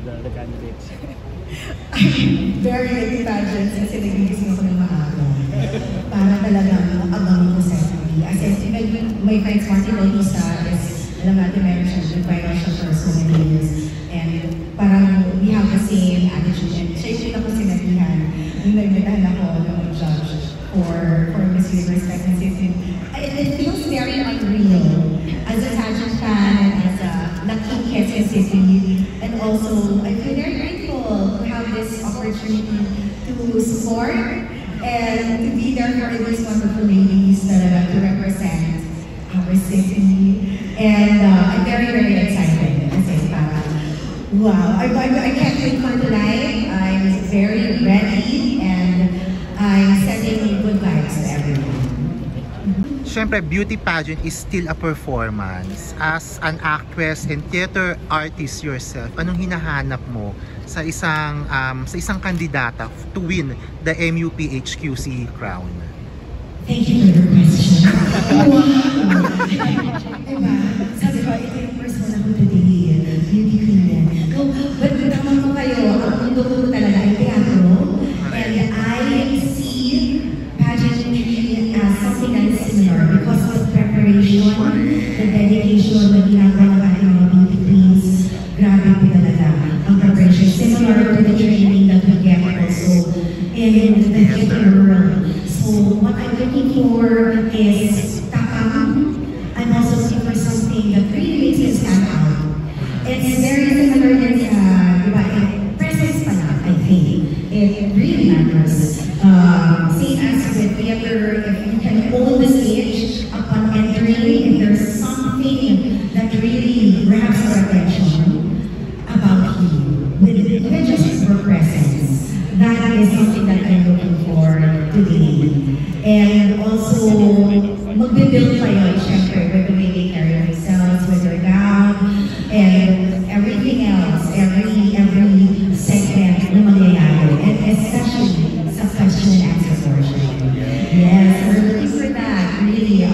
the candidates? Very ready pageants kasi nagigising ako ng maaga. Para talagang abang ko sa sarili. As in, my friend Martin Bautista is, alam natin meron siya, nag-viral siya for so many years. And parang we have the same attitude. And siya yung pinaka sinabihan. Yung nagmitahan ako ng judge for Miss Universe Pregnancy. It feels very unreal. As a pageant fan, as a lucky Quezon City, and also I feel very grateful to have this opportunity to support and to be there for these wonderful ladies to represent our city. And I'm very, very excited. Wow, I can't wait for tonight. I'm very ready and I'm sending good vibes to everyone. Siyempre, beauty pageant is still a performance. As an actress and theater artist yourself, anong hinahanap mo sa isang kandidata to win the MUPHQC crown? Thank you for your question. Wow! Diba? Sabi ko, ito yung first one ako today, beauty queen. But tama mo kayo, ang mundo ko talaga ay teatro. And I see pageantry as something that is similar because of the preparation, the dedication na ginagawa ng ating mga beauty queens. Grabe po talaga ang preparation. Similar to the training that we get also in the theater world. So what I'm looking for is tapang. I'm also looking for something that really makes you stand out. It's very similar din sa, diba, presence pa lang, I think. It really matters. Same as with theater, if you can hold the stage upon entering, if there's something that really grabs our attention about you, with even just your presence, that is something that I'm looking for today. And also, magbe-build pa yun, syempre, with the way they carry themselves, with their gown, and everything else, every segment na mangyayari, and especially sa question and answer portion. Yes, we're looking for that, really.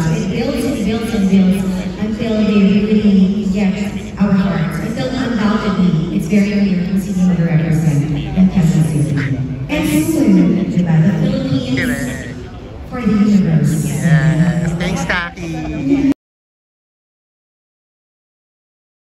So it builds until they really get our hearts. Until undoubtedly, it's very clear who's going to represent in Quezon City. And soon, diba, the Philippines for the universe. Yes. Thanks, Kaki.